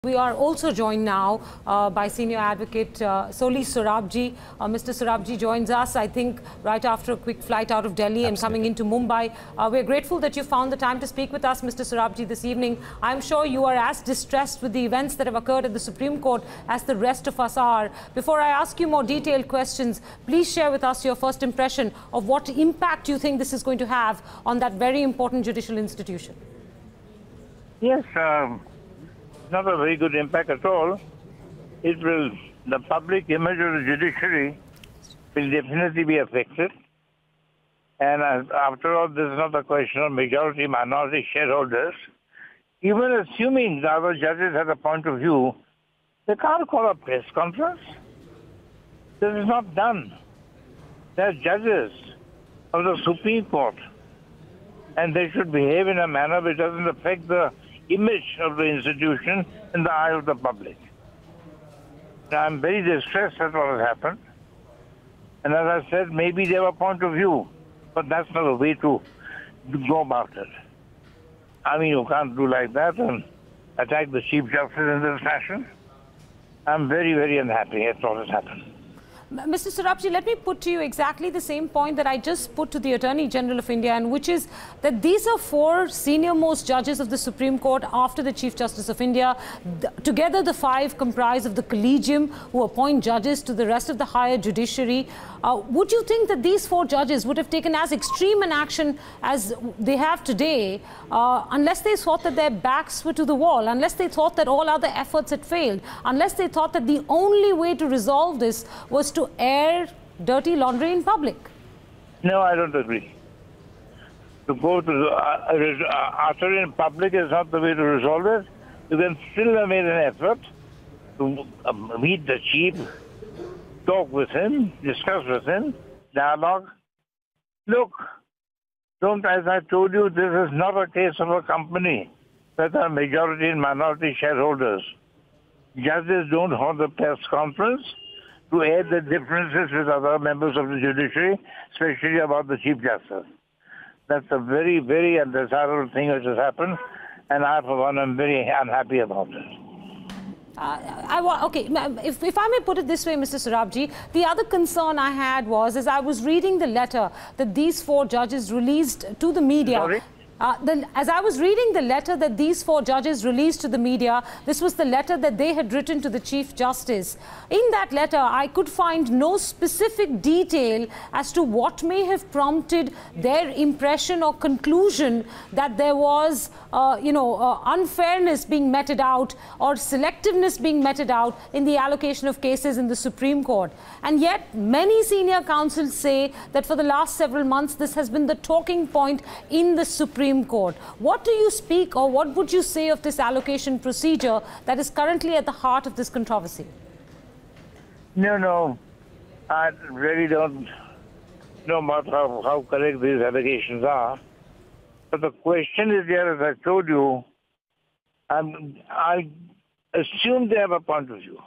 We are also joined now by Senior Advocate Soli Sorabjee. Mr. Sorabjee joins us, I think, right after a quick flight out of Delhi and coming into Mumbai. We're grateful that you found the time to speak with us, Mr. Sorabjee, this evening. I'm sure you are as distressed with the events that have occurred at the Supreme Court as the rest of us are. Before I ask you more detailed questions, please share with us your first impression of what impact you think this is going to have on that very important judicial institution. Yes, not a very good impact at all. The public image of the judiciary will definitely be affected. And after all, this is not a question of majority, minority shareholders. Even assuming the other judges have a point of view, they can't call a press conference. This is not done. They're judges of the Supreme Court, and they should behave in a manner which doesn't affect the image of the institution in the eye of the public. Now, I'm very distressed at what has happened. And as I said, maybe they have a point of view, but that's not a way to go about it. I mean, you can't do like that and attack the Chief Justice in this fashion. I'm very, very unhappy at what has happened. Mr. Sorabjee, let me put to you exactly the same point that I just put to the Attorney General of India, and which is that these are four senior-most judges of the Supreme Court after the Chief Justice of India. Together, the five comprise of the collegium who appoint judges to the rest of the higher judiciary. Would you think that these four judges would have taken as extreme an action as they have today unless they thought that their backs were to the wall, unless they thought that all other efforts had failed, unless they thought that the only way to resolve this was to air dirty laundry in public? No, I don't agree. To go to utter in public is not the way to resolve it. You can still have made an effort to meet the chief, talk with him, discuss with him, dialogue. Look, as I told you, this is not a case of a company that are majority and minority shareholders. Judges don't hold a press conference to air the differences with other members of the judiciary, especially about the Chief Justice. That's a very, very undesirable thing which has happened, and I, for one, am very unhappy about it. Okay, if I may put it this way, Mr. Sorabjee, the other concern I had was, as I was reading the letter that these four judges released to the media. Sorry? As I was reading the letter that these four judges released to the media, this was the letter that they had written to the Chief Justice. In that letter, I could find no specific detail as to what may have prompted their impression or conclusion that there was, unfairness being meted out or selectiveness being meted out in the allocation of cases in the Supreme Court. And yet, many senior counsels say that for the last several months, this has been the talking point in the Supreme Court. What do you speak, or what would you say of this allocation procedure that is currently at the heart of this controversy? No, I really don't know about how correct these allegations are. But the question is there, as I told you, I assume they have a point of view.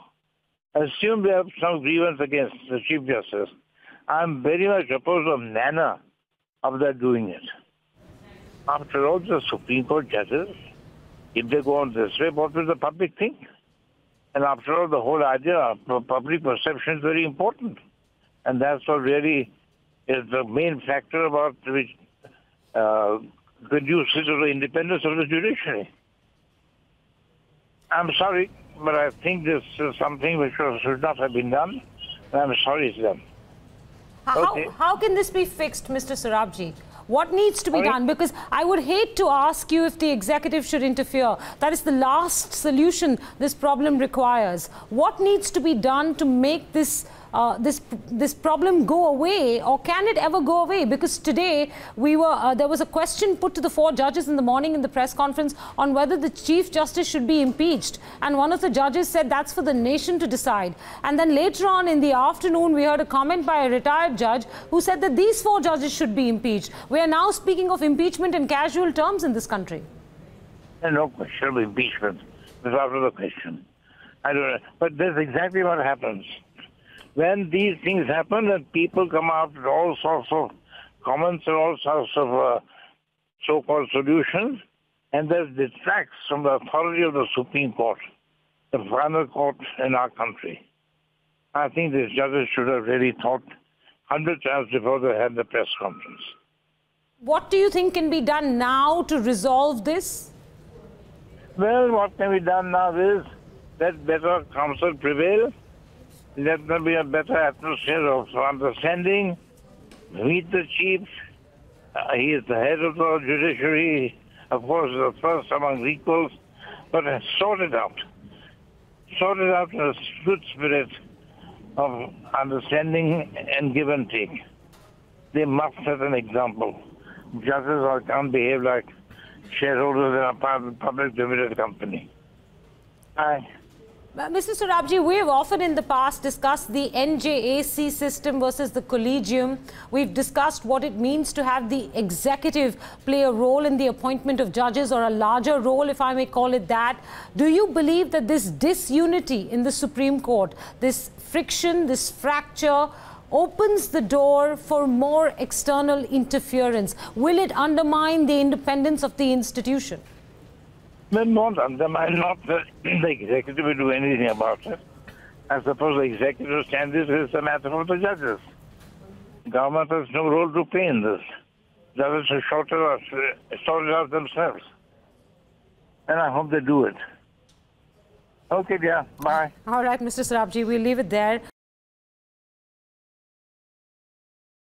Assume they have some grievance against the Chief Justice. I'm very much opposed to the manner of their doing it. After all, the Supreme Court judges, if they go on this way, what will the public think? And after all, the whole idea of public perception is very important. And that's what really is the main factor about which conduces to the independence of the judiciary. I'm sorry, but I think this is something which should not have been done. And I'm sorry it's done. How can this be fixed, Mr. Sorabjee? What needs to be done? Because I would hate to ask you if the executive should interfere. That is the last solution this problem requires. What needs to be done to make this this problem go away, or can it ever go away? Because today there was a question put to the four judges in the morning in the press conference on whether the Chief Justice should be impeached, and one of the judges said that's for the nation to decide. And then later on in the afternoon, we heard a comment by a retired judge who said that these four judges should be impeached. We are now speaking of impeachment in casual terms in this country. No question of impeachment. That's out of the question. I don't know. But that's exactly what happens. When these things happen and people come out with all sorts of comments and all sorts of so-called solutions, and that detracts from the authority of the Supreme Court. the final court in our country. I think these judges should have really thought 100 times before they had the press conference. What do you think can be done now to resolve this? Well, what can be done now is let better counsel prevail. Let there be a better atmosphere of understanding. Meet the chief. He is the head of the judiciary, of course, the first among equals, but sort it out. Sort it out in a good spirit of understanding and give and take. They must set an example. Judges can't behave like shareholders in a public limited company. Mr. Sorabjee, we have often in the past discussed the NJAC system versus the collegium. We've discussed what it means to have the executive play a role in the appointment of judges, or a larger role, if I may call it that. Do you believe that this disunity in the Supreme Court, this friction, this fracture, opens the door for more external interference? Will it undermine the independence of the institution? Well, not undermine, not the executive will do anything about it. I suppose the executive standard is a matter for the judges. Government has no role to play in this. Judges should sort it out themselves. And I hope they do it. Okay, dear. Bye. All right, Mr. Sorabjee, we'll leave it there.